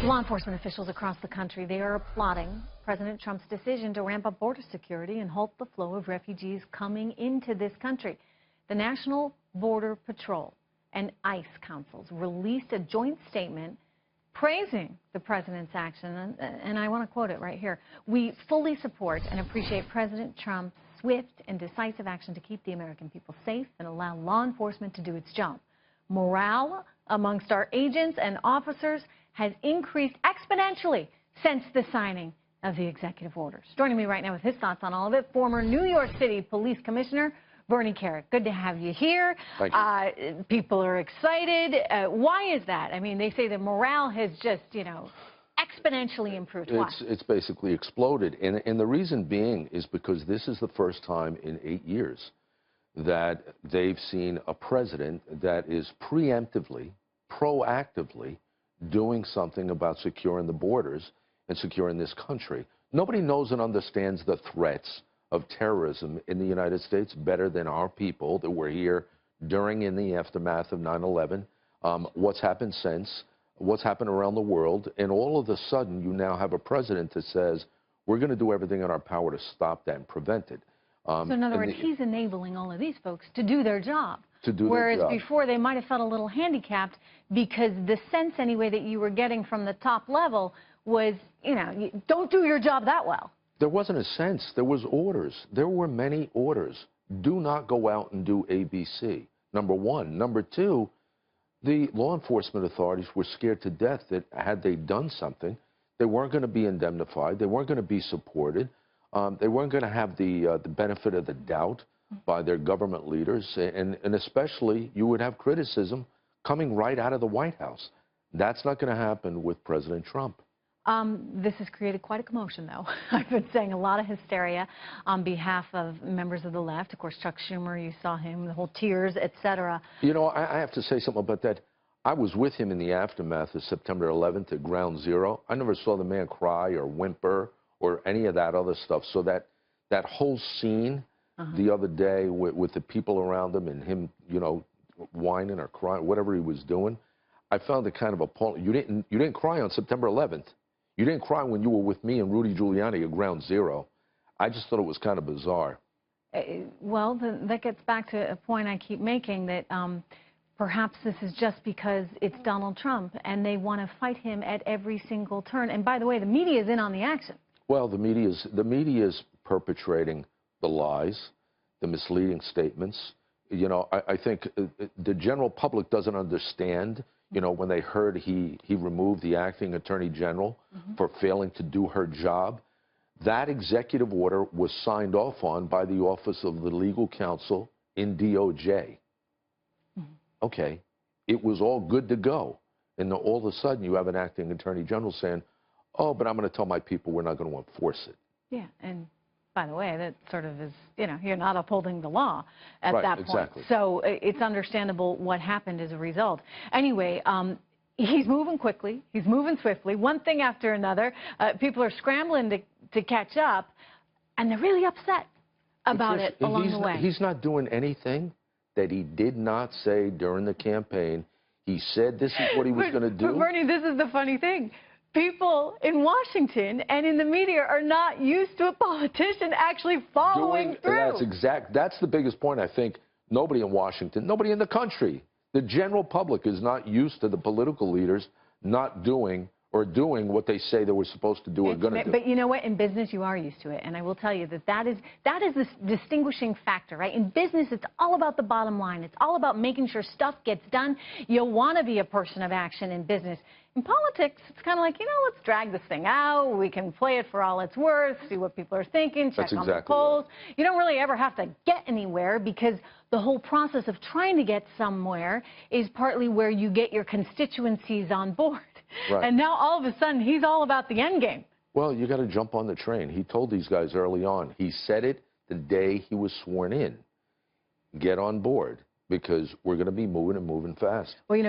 Law enforcement officials across the country, they are applauding President Trump's decision to ramp up border security and halt the flow of refugees coming into this country. The National Border Patrol and ICE councils released a joint statement praising the president's action, and I want to quote it right here. "We fully support and appreciate President Trump's swift and decisive action to keep the American people safe and allow law enforcement to do its job. Morale amongst our agents and officers has increased exponentially since the signing of the executive orders." Joining me right now with his thoughts on all of it, former New York City Police Commissioner Kerik. Good to have you here. Thank you. People are excited. Why is that? I mean, they say the morale has just, exponentially improved. Why? It's basically exploded. And the reason being is because this is the first time in 8 years that they've seen a president that is preemptively, proactively doing something about securing the borders and securing this country. Nobody knows and understands the threats of terrorism in the United States better than our people that were here during and the aftermath of 9/11, what's happened since, what's happened around the world, and all of a sudden you now have a president that says, we're going to do everything in our power to stop that and prevent it. So in other words, he's enabling all of these folks to do their job. Whereas before they might have felt a little handicapped because the sense anyway that you were getting from the top level was, don't do your job that well. There wasn't a sense. There was orders. There were many orders. Do not go out and do ABC, number one. Number two, the law enforcement authorities were scared to death that had they done something, they weren't going to be indemnified. They weren't going to be supported. They weren't going to have the benefit of the doubt by their government leaders. And especially, you would have criticism coming right out of the White House. That's not going to happen with President Trump. This has created quite a commotion, though. I've been saying a lot of hysteria on behalf of members of the left. Of course, Chuck Schumer, you saw him, the whole tears, etc. I have to say something about that. I was with him in the aftermath of September 11th at Ground Zero. I never saw the man cry or whimper or any of that other stuff. So that whole scene the other day with the people around him and him, whining or crying, whatever he was doing, I found it kind of appalling. You didn't cry on September 11th. You didn't cry when you were with me and Rudy Giuliani at Ground Zero. I just thought it was kind of bizarre. Well, that gets back to a point I keep making, that perhaps this is just because it's Donald Trump and they want to fight him at every single turn. And by the way, the media is in on the action. Well, the media is perpetrating the lies, the misleading statements. I think the general public doesn't understand. When they heard he removed the acting attorney general for failing to do her job, that executive order was signed off on by the Office of the Legal Counsel in DOJ. Okay, it was all good to go. And all of a sudden you have an acting attorney general saying, oh, but I'm going to tell my people we're not going to enforce it. Yeah, and by the way, that sort of is, you're not upholding the law at that point. Exactly. So it's understandable what happened as a result. Anyway, he's moving quickly. He's moving swiftly. One thing after another. People are scrambling to catch up, and they're really upset about it along the way. He's not doing anything that he did not say during the campaign. He said this is what he was going to do. But Bernie, this is the funny thing. People in Washington and in the media are not used to a politician actually following through. That's the biggest point, I think. Nobody in Washington, nobody in the country, the general public is not used to the political leaders not doing or doing what they say they were supposed to do or going to do. But you know what? In business, you are used to it. And I will tell you that is the distinguishing factor, right? In business, it's all about the bottom line. It's all about making sure stuff gets done. You'll want to be a person of action in business. In politics, it's kind of like, let's drag this thing out. We can play it for all it's worth, see what people are thinking, check on the polls. Right. You don't really ever have to get anywhere because the whole process of trying to get somewhere is partly where you get your constituencies on board. Right. And now all of a sudden, he's all about the end game. Well, you got to jump on the train. He told these guys early on. He said it the day he was sworn in. Get on board because we're going to be moving and moving fast. Well,